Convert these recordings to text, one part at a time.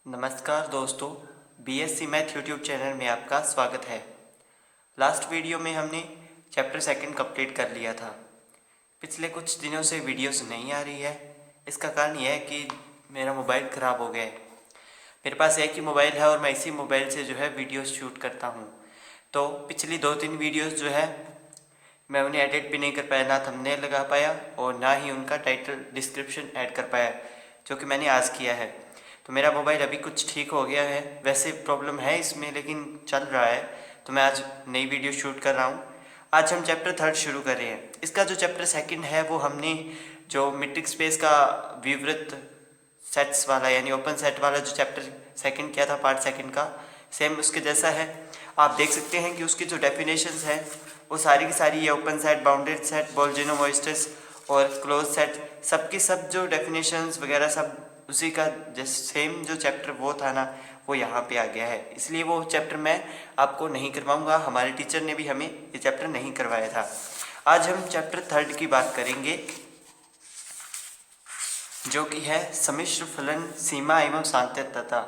नमस्कार दोस्तों, BSc math YouTube channel में आपका स्वागत है। लास्ट वीडियो में हमने चैप्टर सेकंड कंप्लीट कर लिया था। पिछले कुछ दिनों से वीडियोस नहीं आ रही है। इसका कारण यह है कि मेरा मोबाइल ख़राब हो गया है। मेरे पास एक ही मोबाइल है और मैं इसी मोबाइल से जो है वीडियोस शूट करता हूँ। तो पिछली 2-3 वीडियोस जो है मैं उन्हें एडिट भी नहीं कर पाया, ना थंबनेल लगा पाया और ना ही उनका टाइटल डिस्क्रिप्शन ऐड कर पाया, जो कि मैंने आज किया है। तो मेरा मोबाइल अभी कुछ ठीक हो गया है। वैसे प्रॉब्लम है इसमें, लेकिन चल रहा है। तो मैं आज नई वीडियो शूट कर रहा हूँ। आज हम चैप्टर थर्ड शुरू कर रहे हैं। इसका जो चैप्टर सेकंड है वो हमने जो मीट्रिक स्पेस का विवृत सेट्स वाला यानी ओपन सेट वाला जो चैप्टर सेकंड किया था, पार्ट सेकंड का, सेम उसके जैसा है। आप देख सकते हैं कि उसकी जो डेफिनेशंस है वो सारी की सारी ये ओपन सेट, बाउंडेड सेट, बोल्जिनो मोइस्ट्रस और क्लोज सेट, सबकी सब जो डेफिनेशंस वगैरह सब उसी का सेम जो चैप्टर वो था ना, वो यहाँ पे आ गया है। इसलिए वो चैप्टर मैं आपको नहीं करवाऊँगा। हमारे टीचर ने भी हमें ये चैप्टर नहीं करवाया था। आज हम चैप्टर थर्ड की बात करेंगे, जो कि है सम्मिश्र फलन, सीमा एवं सान्तत्यता,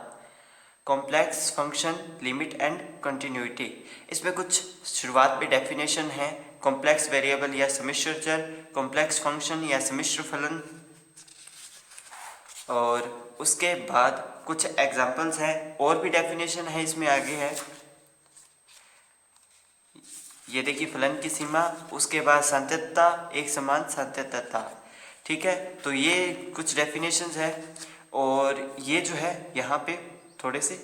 complex function, limit and continuity. इसमें कुछ शुरुआत में डेफिनेशन है। कॉम्प्लेक्स वेरिएबल या सम्मिश्र चर, कॉम्प्लेक्स फंक्शन या सम्मिश्र फलन, और उसके बाद कुछ एग्जाम्पल्स हैं। और भी डेफिनेशन है इसमें आगे है। ये देखिए फलन की सीमा, उसके बाद सान्तत्यता, एक समान सान्तत्यता। ठीक है, तो ये कुछ डेफिनेशंस है। और ये जो है यहाँ पे थोड़े से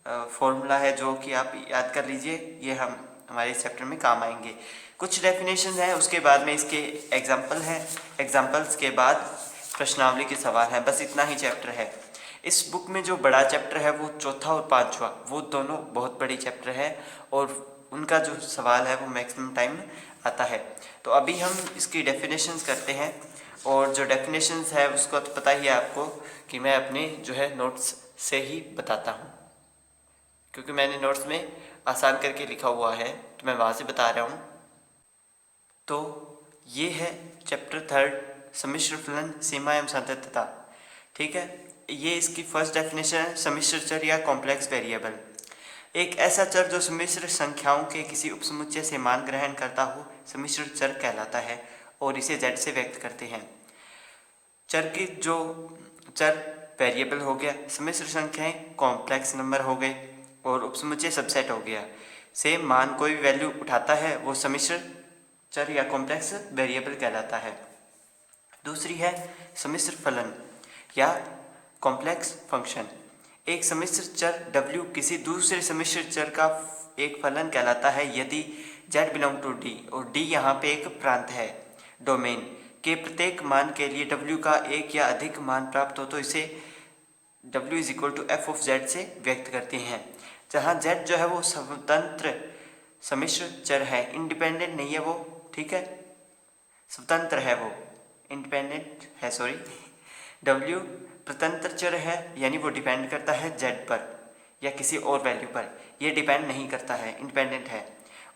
फॉर्मूला है जो कि आप याद कर लीजिए, ये हम हमारे इस चैप्टर में काम आएंगे। कुछ डेफिनेशंस हैं, उसके बाद में इसके एग्जाम्पल हैं। एग्जाम्पल्स के बाद प्रश्नावली के सवाल हैं। बस इतना ही चैप्टर है। इस बुक में जो बड़ा चैप्टर है वो चौथा और पांचवा, वो दोनों बहुत बड़े चैप्टर है और उनका जो सवाल है वो मैक्सिमम टाइम आता है। तो अभी हम इसकी डेफिनेशंस करते हैं। और जो डेफिनेशंस है उसको तो पता ही है आपको कि मैं अपने जो है नोट्स से ही बताता हूँ, क्योंकि मैंने नोट्स में आसान करके लिखा हुआ है, तो मैं वहाँ से बता रहा हूँ। तो ये है चैप्टर थर्ड, सम्मिश्र फलन, सीमा एवं सान्तत्यता। ठीक है, ये इसकी फर्स्ट डेफिनेशन है। सम्मिश्र चर या कॉम्प्लेक्स वेरिएबल, एक ऐसा चर जो सम्मिश्र संख्याओं के किसी उपसमुच्चय से मान ग्रहण करता हो, सम्मिश्र चर कहलाता है और इसे z से व्यक्त करते हैं। चर की जो चर वेरिएबल हो गया, सम्मिश्र संख्याएं कॉम्प्लेक्स नंबर हो गए और उपसमुच्चय सबसेट हो गया। सेम मान कोई भी वैल्यू उठाता है वो सम्मिश्र चर या कॉम्प्लेक्स वेरिएबल कहलाता है। दूसरी है सम्मिश्र फलन या कॉम्प्लेक्स फंक्शन, एक सम्मिश्र चर w किसी दूसरे सम्मिश्र चर का एक फलन कहलाता है यदि z बिलोंग टू d और d यहाँ पे एक प्रांत है, डोमेन के प्रत्येक मान के लिए w का एक या अधिक मान प्राप्त हो तो इसे w is equal to F of z से व्यक्त करते हैं। जहाँ z जो है वो स्वतंत्र सम्मिश्र चर है, इंडिपेंडेंट नहीं है वो। ठीक है, स्वतंत्र है वो, इंडिपेंडेंट है, सॉरी। w स्वतंत्र चर है यानी वो डिपेंड करता है z पर या किसी और वैल्यू पर, ये डिपेंड नहीं करता है, इंडिपेंडेंट है।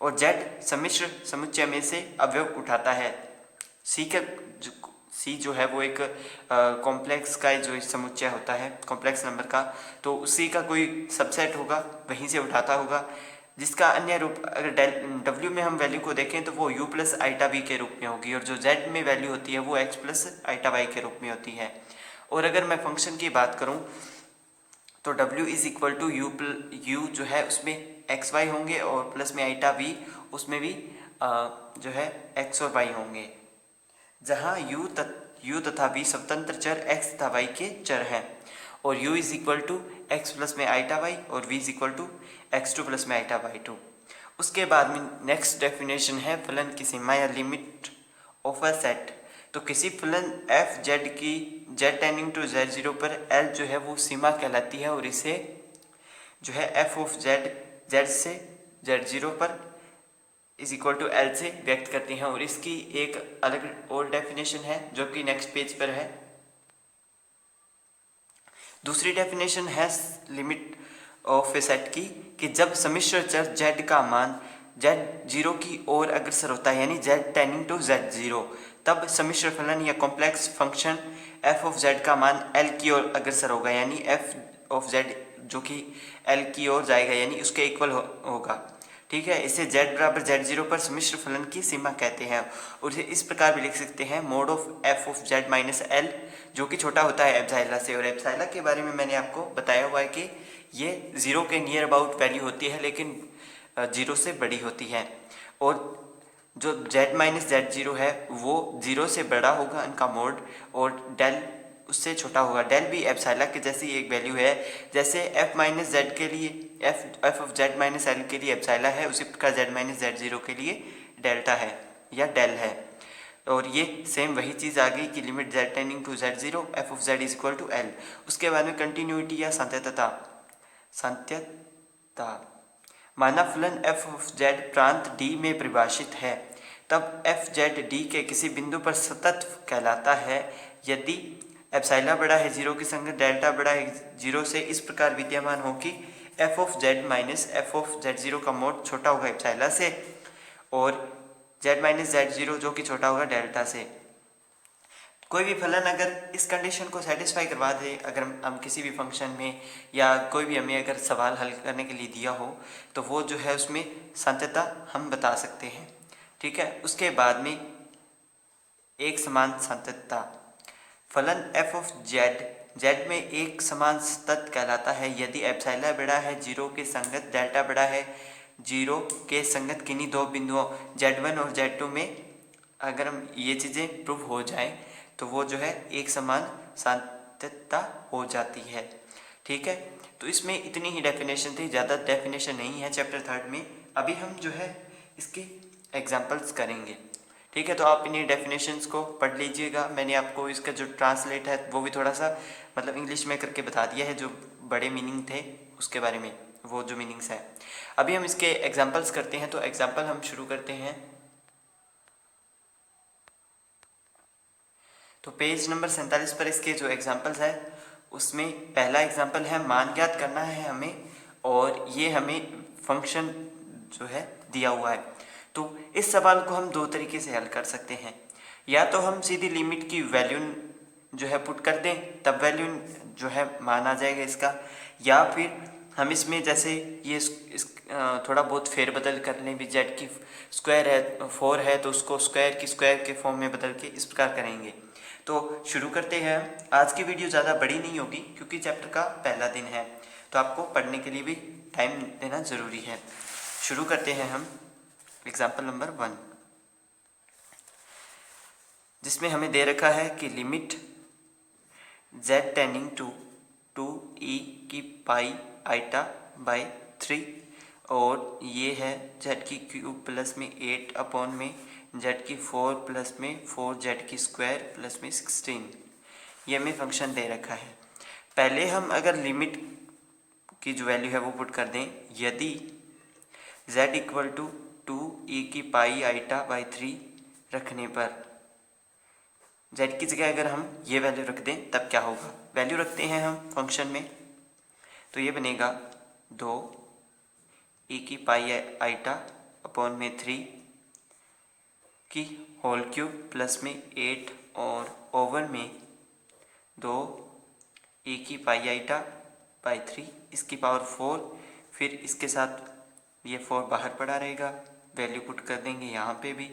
और z सम्मिश्र समुच्चय में से अवयव उठाता है। c जो है वो एक कॉम्प्लेक्स का जो समुच्चय होता है, कॉम्प्लेक्स नंबर का, तो उसी का कोई सबसेट होगा, वहीं से उठाता होगा, जिसका अन्य रूप अगर w में हम वैल्यू को देखें तो वो u प्लस आइटा v के रूप में होगी और जो z में वैल्यू होती है वो x प्लस आइटा y के रूप में होती है। और अगर मैं फंक्शन की बात करूं तो w is equal to u जो है उसमें एक्स वाई होंगे और प्लस में आइटा v, उसमें भी जो है x और y होंगे, जहाँ u तथा v स्वतंत्र चर x तथा y के चर हैं। और u is equal to X plus में आइटा y और v is equal to x2 plus में आइटा y2। उसके बाद में नेक्स्ट डेफिनेशन है फलन की सीमा या लिमिट ऑफ अ सेट। तो किसी फलन f z की z टेंडिंग टू z0 पर l जो है वो सीमा कहलाती है और इसे जो है f ऑफ z से z0 पर इज इक्वल टू l से व्यक्त करते हैं। और इसकी एक अलग और डेफिनेशन है जो कि नेक्स्ट पेज पर है। दूसरी डेफिनेशन है लिमिट ऑफ ए सेट की, कि जब सम्मिश्र चर z का मान z0 की ओर अग्रसर होता है यानी z टेंडिंग टू z0, तब सम्मिश्र फलन या complex function f of z का मान l की ओर अग्रसर होगा यानी f ऑफ जेड जो कि एल की ओर जाएगा, यानी उसके इक्वल होगा। ठीक है, इसे z बराबर z0 पर सम्मिश्र फलन की सीमा कहते हैं। और इसे इस प्रकार भी लिख सकते हैं, mode of f of z minus L, जो कि छोटा होता है एप्साइला से। और एप्साइला के बारे में मैंने आपको बताया हुआ है कि ये 0 के नियर अबाउट वैल्यू होती है, लेकिन 0 से बड़ी होती है। और जो z माइनस z0 है वो 0 से बड़ा होगा इनका मोड, और डेल उससे छोटा होगा। डेल भी एप्साइला के जैसी एक वैल्यू है, जैसे f माइनस जेड के लिए f of z minus L के लिए एप्साइला है, उसी प्रकार z माइनस z0 के लिए डेल्टा है या डेल है। और ये सेम वही चीज़ आ गई कि limit z tending to z0 f of z is equal to l। उसके बाद में कंटिन्यूटी या सांत्यता। माना फलन f ऑफ z प्रांत d में परिभाषित है, तब f z d के किसी बिंदु पर सतत कहलाता है यदि एप्साइला बड़ा है 0 की संगत डेल्टा बड़ा है 0 से इस प्रकार विद्यमान हो कि f of z minus f of z0 का मोड छोटा होगा एप्साइला से, और z माइनस z0 जो कि छोटा होगा डेल्टा से। कोई भी फलन अगर इस कंडीशन को सेटिस्फाई करवा दे, अगर हम किसी भी फंक्शन में या कोई भी हमें अगर सवाल हल करने के लिए दिया हो, तो वो जो है उसमें सांत्यता हम बता सकते हैं। ठीक है, उसके बाद में एक समान सांत्यता। फलन f ऑफ z में एक समान सतत कहलाता है यदि एप्साइला बड़ा है 0 के संगत डेल्टा बड़ा है 0 के संगत किन्हीं दो बिंदुओं z1 और z2 में। अगर हम ये चीज़ें प्रूव हो जाएं तो वो जो है एक समान सांत्यता हो जाती है। ठीक है, तो इसमें इतनी ही डेफिनेशन थी, ज़्यादा डेफिनेशन नहीं है चैप्टर 3 में। अभी हम जो है इसके एग्जाम्पल्स करेंगे। ठीक है, तो आप इन्हीं डेफिनेशंस को पढ़ लीजिएगा। मैंने आपको इसका जो ट्रांसलेट है वो भी थोड़ा सा मतलब इंग्लिश में करके बता दिया है, जो बड़े मीनिंग थे उसके बारे में, वो जो मीनिंग्स है। अभी हम इसके एग्जाम्पल्स करते हैं, तो एग्जाम्पल हम शुरू करते हैं। तो पेज नंबर 47 पर इसके जो एग्जाम्पल्स है उसमें पहला एग्जाम्पल है, मान ज्ञात करना है हमें, और ये हमें फंक्शन जो है दिया हुआ है। तो इस सवाल को हम दो तरीके से हल कर सकते हैं, या तो हम सीधी लिमिट की वैल्यू जो है पुट कर दें, तब वैल्यू जो है मान आ जाएगा इसका, या फिर हम इसमें जैसे ये थोड़ा बहुत फेरबदल कर लें भी, जेड की स्क्वायर है 4 है तो उसको स्क्वायर की स्क्वायर के फॉर्म में बदल के इस प्रकार करेंगे। तो शुरू करते हैं। आज की वीडियो ज़्यादा बड़ी नहीं होगी क्योंकि चैप्टर का पहला दिन है, तो आपको पढ़ने के लिए भी टाइम देना ज़रूरी है। शुरू करते हैं हम एग्जाम्पल नंबर 1, जिसमें हमें दे रखा है कि limit z tending to 2e की पाई आइटा बाई 3, और ये है z की क्यूब प्लस में 8 अपॉन में z की 4 प्लस में 4z की स्क्वायर प्लस में 16, ये हमें फंक्शन दे रखा है। पहले हम अगर लिमिट की जो वैल्यू है वो पुट कर दें, यदि z इक्वल टू 2e की पाई आइटा बाई 3 रखने पर z की जगह अगर हम ये वैल्यू रख दें तब क्या होगा। वैल्यू रखते हैं हम फंक्शन में, तो ये बनेगा 2e की पाई आइटा अपॉन में 3 की होल क्यूब प्लस में 8 और ओवर में 2e की पाई आइटा बाई 3 इसकी पावर 4, फिर इसके साथ ये 4 बाहर पड़ा रहेगा, वैल्यू पुट कर देंगे यहाँ पे भी,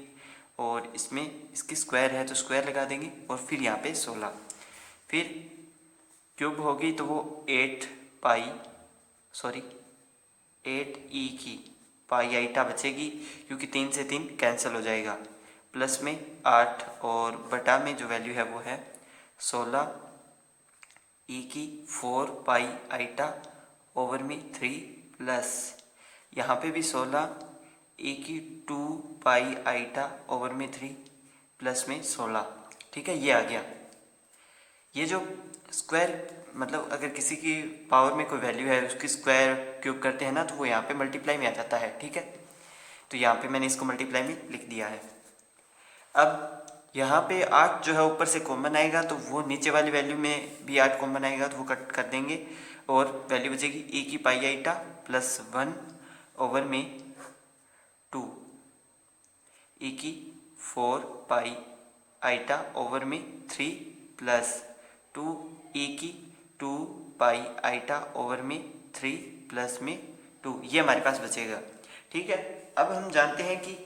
और इसमें इसकी स्क्वायर है तो स्क्वायर लगा देंगे, और फिर यहाँ पे 16, फिर क्यूब होगी तो वो 8e की पाई आइटा बचेगी क्योंकि 3 से 3 कैंसिल हो जाएगा, प्लस में 8 और बटा में जो वैल्यू है वो है 16e की 4 पाई आइटा ओवर में 3 प्लस यहाँ पे भी 16e की 2 पाई आइटा ओवर में 3 प्लस में 16। ठीक है, ये आ गया। ये जो स्क्वायर मतलब अगर किसी की पावर में कोई वैल्यू है उसकी स्क्वायर क्यूब करते हैं ना, तो वो यहाँ पे मल्टीप्लाई में आ जाता है। ठीक है, तो यहाँ पे मैंने इसको मल्टीप्लाई में लिख दिया है। अब यहाँ पे 8 जो है ऊपर से कॉमन आएगा, तो वो नीचे वाली वैल्यू में भी 8 कॉमन आएगा, तो वो कट कर देंगे और वैल्यू बचेगी e की पाई आइटा प्लस 1 ओवर में 2 e की 4 पाई आइटा ओवर में 3 प्लस 2 e की 2 पाई आइटा ओवर में 3 प्लस में 2, ये हमारे पास बचेगा। ठीक है, अब हम जानते हैं कि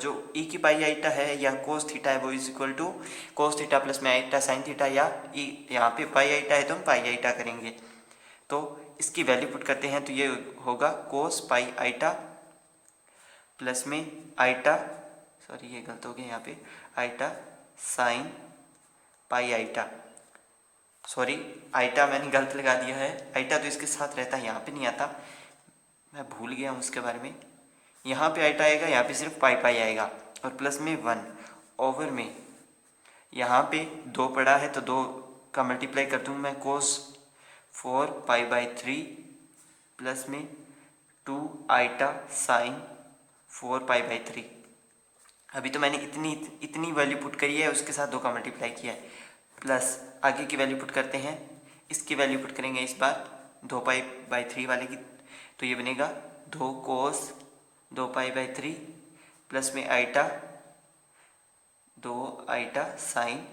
जो e की पाई आइटा है या कोस थीटा है वो is equal to cos theta plus में आइटा साइन थीटा, या e यहाँ पे पाई आइटा है तो हम पाई आइटा करेंगे। तो इसकी वैल्यू पुट करते हैं तो ये होगा कोस पाई आइटा प्लस में आइटा, सॉरी ये गलत हो गया यहाँ पे, iota sine pi iota, sorry iota मैंने गलत लगा दिया है, आइटा तो इसके साथ रहता है, यहाँ पे नहीं आता, मैं भूल गया हूँ उसके बारे में। यहाँ पे आइटा आएगा, यहाँ पे सिर्फ पाई पाई आएगा, और प्लस में 1 ओवर में यहाँ पे 2 पड़ा है तो 2 का मल्टीप्लाई कर दूँ मैं, कोस 4 पाई बाई 3 प्लस में 2 आइटा साइन 4 पाई बाई 3। अभी तो मैंने इतनी वैल्यू पुट करी है, उसके साथ 2 का मल्टीप्लाई किया है, प्लस आगे की वैल्यू पुट करते हैं, इसकी वैल्यू पुट करेंगे इस बार 2 पाई बाई 3 वाले की, तो ये बनेगा 2 कोस 2 पाई बाई 3 प्लस में iota 2 iota sine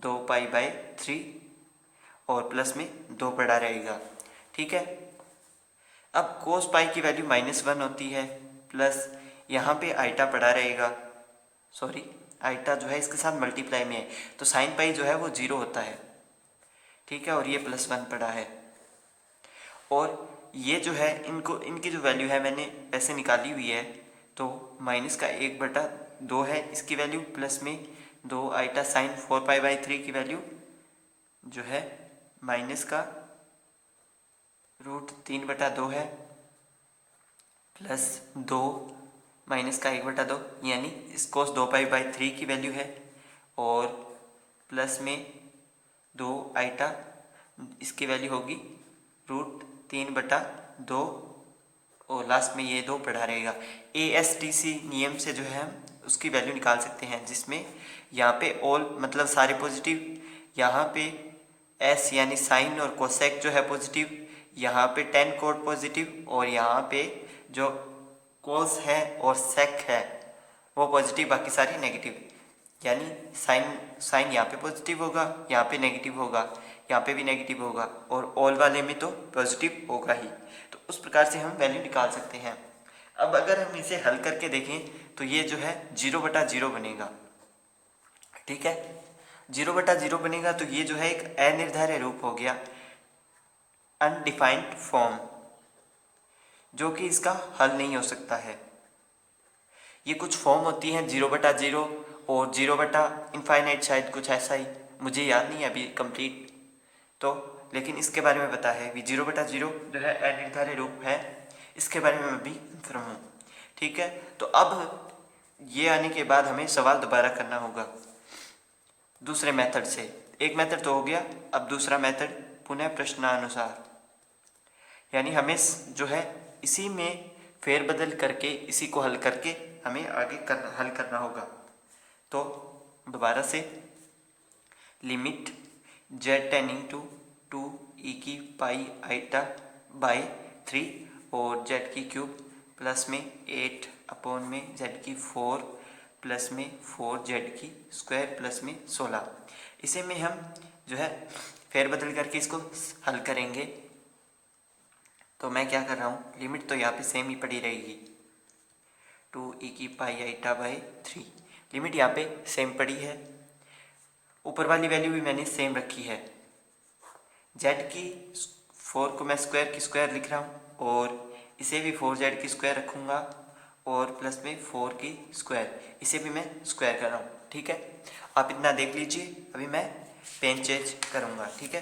2 pi by 3 और प्लस में 2 पड़ा रहेगा। ठीक है, अब कोस पाई की वैल्यू -1 होती है, प्लस यहाँ पे आइटा पड़ा रहेगा, सॉरी आइटा जो है इसके साथ मल्टीप्लाई में है तो साइन पाई जो है वो 0 होता है। ठीक है, और ये +1 पड़ा है, और ये जो है इनकी जो वैल्यू है मैंने ऐसे निकाली हुई है, तो -1/2 है इसकी वैल्यू, प्लस में 2 आइटा साइन 4 पाई बाई 3 की वैल्यू जो है -√3/2 है, प्लस 2 -1/2 यानी इस कोस 2 पाई बाई 3 की वैल्यू है, और प्लस में 2 आइटा इसकी वैल्यू होगी √3/2, और लास्ट में ये 2 पड़ा रहेगा। ASTC नियम से जो है हम उसकी वैल्यू निकाल सकते हैं, जिसमें यहाँ पे ऑल मतलब सारे पॉजिटिव, यहाँ पे S यानी साइन और कोसेक जो है पॉजिटिव, यहाँ पे tan कोड पॉजिटिव, और यहाँ पे जो कोस है और सेक है वो पॉजिटिव, बाकी सारी नेगेटिव, यानी साइन यहाँ पे पॉजिटिव होगा, यहाँ पे नेगेटिव होगा, यहाँ पे भी नेगेटिव होगा, और ऑल वाले में तो पॉजिटिव होगा ही। तो उस प्रकार से हम वैल्यू निकाल सकते हैं। अब अगर हम इसे हल करके देखें तो ये जो है 0/0 बनेगा। ठीक है, 0/0 बनेगा तो ये जो है एक अनिर्धारित रूप हो गया, अनडिफाइंड फॉर्म, जो कि इसका हल नहीं हो सकता है। ये कुछ फॉर्म होती हैं 0/0 और 0/∞, शायद कुछ ऐसा ही, मुझे याद नहीं है अभी कंप्लीट तो, लेकिन इसके बारे में पता है भी 0/0 जो है अनिर्धारित रूप है, इसके बारे में मैं भी कंफर्म हूँ। ठीक है, तो अब ये आने के बाद हमें सवाल दोबारा करना होगा दूसरे मेथड से। एक मेथड तो हो गया, अब दूसरा मेथड पुनः प्रश्नानुसार, यानी हमें जो है इसी में फेरबदल करके इसी को हल करके हमें आगे हल करना होगा। तो दोबारा से limit z tending to 2e की पाई आइटा बाई 3 और z की क्यूब प्लस में 8 अपॉन में z की 4 प्लस में 4z की स्क्वायर प्लस में 16, इसे में हम जो है फेरबदल करके इसको हल करेंगे। तो मैं क्या कर रहा हूँ, लिमिट तो यहाँ पे सेम ही पड़ी रहेगी, 2e की पाई आइटा बाई 3, लिमिट यहाँ पे सेम पड़ी है, ऊपर वाली वैल्यू भी मैंने सेम रखी है। z की 4 को मैं स्क्वायर की स्क्वायर लिख रहा हूँ, और इसे भी 4z की स्क्वायर रखूँगा, और प्लस में 4 की स्क्वायर, इसे भी मैं स्क्वायर कर रहा हूँ। ठीक है, आप इतना देख लीजिए, अभी मैं पेन चेंज करूँगा। ठीक है,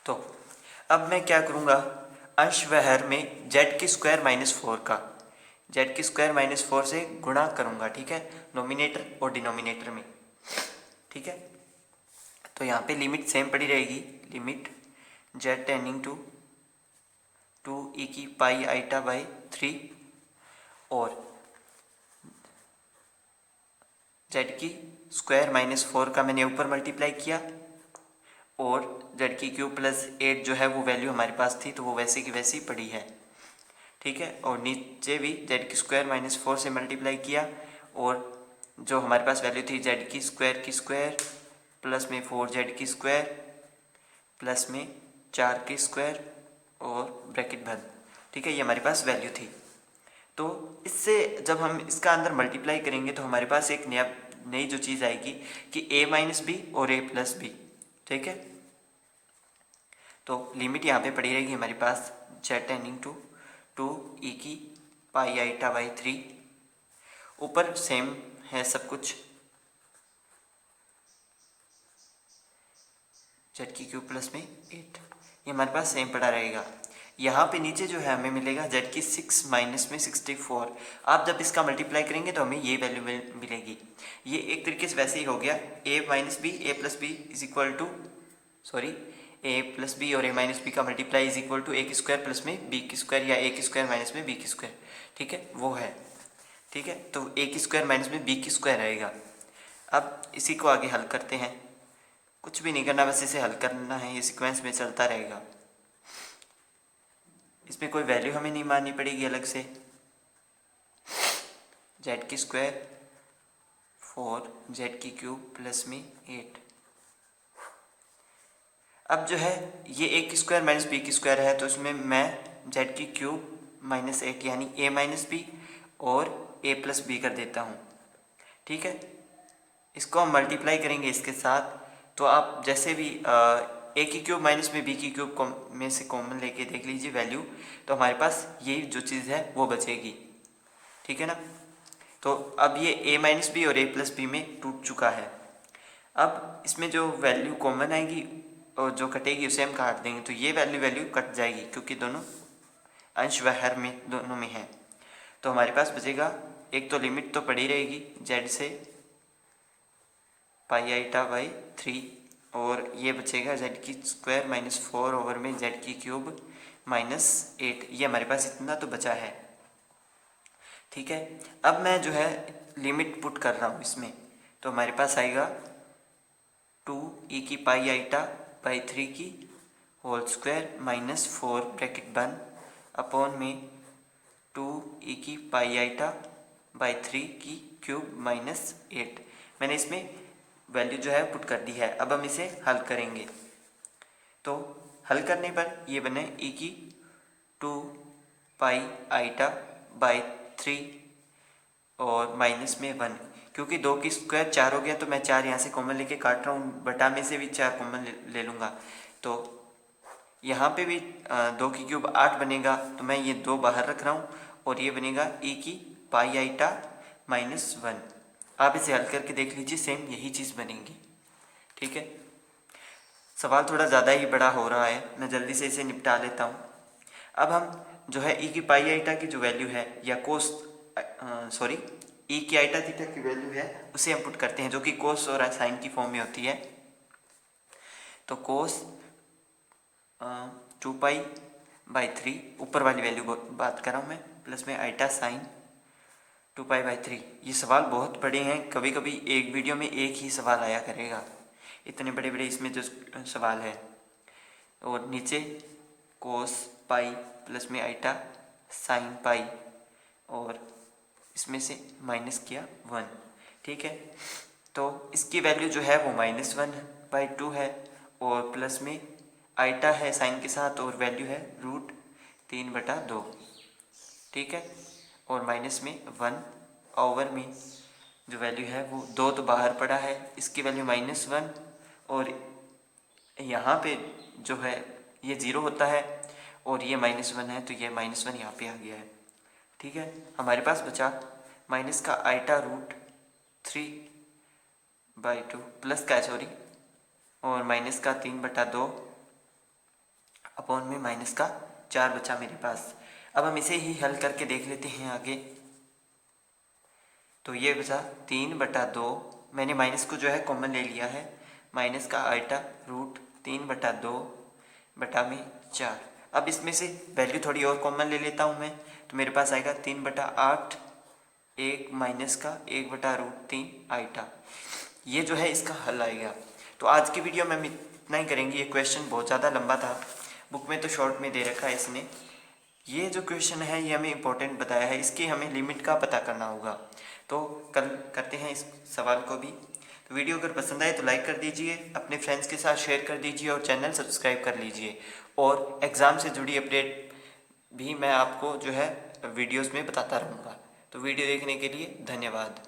तो अब मैं क्या करूँगा, अंश व हर में z की स्क्वायर -4 का z की स्क्वायर -4 से गुणा करूँगा। ठीक है, नोमिनेटर और डिनोमिनेटर में। ठीक है, तो यहाँ पे लिमिट सेम पड़ी रहेगी, limit z tending to 2e की पाई आइटा बाई 3 और z की स्क्वायर -4 का मैंने ऊपर मल्टीप्लाई किया, और z की क्यूब प्लस 8 जो है वो वैल्यू हमारे पास थी तो वो वैसे की वैसी पड़ी है। ठीक है, और नीचे भी z की स्क्वायर -4 से मल्टीप्लाई किया, और जो हमारे पास वैल्यू थी z की स्क्वायर प्लस में 4z की स्क्वायर प्लस में 4 की स्क्वायर और ब्रैकेट बंद। ठीक है, ये हमारे पास वैल्यू थी। तो इससे जब हम इसका अंदर मल्टीप्लाई करेंगे तो हमारे पास एक नई जो चीज़ आएगी कि a माइनस बी और a प्लस बी। ठीक है, तो लिमिट यहाँ पे पड़ी रहेगी हमारे पास z टेंडिंग टू 2 e की पाई आइटा बाई 3। ऊपर सेम है सब कुछ, z की क्यूब प्लस में 8, ये हमारे पास सेम पड़ा रहेगा। यहाँ पे नीचे जो है हमें मिलेगा z की 6 माइनस में 64। आप जब इसका मल्टीप्लाई करेंगे तो हमें ये वैल्यू मिलेगी। ये एक तरीके से वैसे ही हो गया a minus B A plus B is equal to a plus B और a माइनस बी का multiply is equal to a की स्क्वायर प्लस में b की स्क्वायर या a की स्क्वायर माइनस में b की स्क्वायर। ठीक है, वो है। ठीक है, तो a की स्क्वायर माइनस में b की स्क्वायर आएगा। अब इसी को आगे हल करते हैं, कुछ भी नहीं करना, बस इसे हल करना है, ये सीक्वेंस में चलता रहेगा। इसमें कोई वैल्यू हमें नहीं माननी पड़ेगी अलग से। z की स्क्वायर 4 z की क्यूब प्लस में 8। अब जो है ये a की स्क्वायर माइनस b की स्क्वायर है, तो इसमें मैं z की क्यूब माइनस 8 यानी a माइनस बी और a प्लस बी कर देता हूँ। ठीक है, इसको हम मल्टीप्लाई करेंगे इसके साथ, तो आप जैसे भी a की क्यूब माइनस में b की क्यूब में से कॉमन लेके देख लीजिए वैल्यू, तो हमारे पास ये जो चीज़ है वो बचेगी। ठीक है ना, तो अब ये a माइनस बी और a प्लस बी में टूट चुका है। अब इसमें जो वैल्यू कॉमन आएगी और जो कटेगी उसे हम काट देंगे, तो ये वैल्यू कट जाएगी क्योंकि दोनों अंश व हर में दोनों में है। तो हमारे पास बचेगा, एक तो लिमिट तो पड़ी रहेगी z से पाई आइटा बाई 3, और ये बचेगा z की स्क्वायर माइनस 4 ओवर में z की क्यूब माइनस 8। ये हमारे पास इतना तो बचा है। ठीक है, अब मैं जो है लिमिट पुट कर रहा हूँ इसमें, तो हमारे पास आएगा 2 e की पाई आइटा बाई 3 की होल स्क्वायर माइनस 4 ब्रैकेट बंद अपॉन में 2 e की पाई आइटा बाई 3 की क्यूब माइनस 8। मैंने इसमें वैल्यू जो है पुट कर दी है। अब हम इसे हल करेंगे, तो हल करने पर ये बने e की 2 पाई आइटा बाई 3 और माइनस में 1, क्योंकि 2 की स्क्वायर 4 हो गया, तो मैं 4 यहाँ से कॉमन लेके काट रहा हूँ, बटा में से भी 4 कॉमन ले लूँगा, तो यहाँ पे भी 2 की क्यूब 8 बनेगा, तो मैं ये 2 बाहर रख रहा हूँ और ये बनेगा e की पाई आइटा माइनस 1। आप इसे हल करके देख लीजिए, सेम यही चीज़ बनेगी। ठीक है, सवाल थोड़ा ज़्यादा ही बड़ा हो रहा है, मैं जल्दी से इसे निपटा लेता हूँ। अब हम जो है e की पाई आइटा की जो वैल्यू है या e की आइटा थीटा की वैल्यू है उसे हम पुट करते हैं, जो कि कोस और साइन की फॉर्म में होती है। तो कोस 2 पाई बाई 3, ऊपर वाली वैल्यू बात कर रहा हूँ मैं, प्लस में आइटा साइन 2 पाई बाई 3। ये सवाल बहुत बड़े हैं, कभी कभी एक वीडियो में एक ही सवाल आया करेगा, इतने बड़े बड़े इसमें जो सवाल है। और नीचे कोस पाई प्लस में आइटा साइन पाई और इसमें से माइनस किया 1। ठीक है, तो इसकी वैल्यू जो है वो -1/2 है और प्लस में आइटा है साइन के साथ और वैल्यू है √3/2। ठीक है, और माइनस में 1 ओवर में जो वैल्यू है वो 2 तो बाहर पड़ा है, इसकी वैल्यू -1 और यहाँ पे जो है ये 0 होता है और ये -1 है, तो ये -1 यहाँ पे आ गया है। ठीक है, हमारे पास बचा माइनस का आइटा √3/2 प्लस का और माइनस का 3/2 अपॉन में माइनस का 4 बचा मेरे पास। अब हम इसे ही हल करके देख लेते हैं आगे। तो ये बचा 3/2, मैंने माइनस को जो है कॉमन ले लिया है, माइनस का आइटा √3/2 बटा में 4। अब इसमें से वैल्यू थोड़ी और कॉमन ले लेता हूँ मैं, तो मेरे पास आएगा 3/8 1 माइनस का 1/√3 आइटा। ये जो है इसका हल आएगा। तो आज की वीडियो में हम इतना ही करेंगे। ये क्वेश्चन बहुत ज़्यादा लंबा था, बुक में तो शॉर्ट में दे रखा है इसने। ये जो क्वेश्चन है ये हमें इंपॉर्टेंट बताया है, इसकी हमें लिमिट का पता करना होगा। तो कल करते हैं इस सवाल को भी। तो वीडियो अगर पसंद आए तो लाइक कर दीजिए, अपने फ्रेंड्स के साथ शेयर कर दीजिए और चैनल सब्सक्राइब कर लीजिए। और एग्ज़ाम से जुड़ी अपडेट भी मैं आपको जो है वीडियोस में बताता रहूँगा। तो वीडियो देखने के लिए धन्यवाद।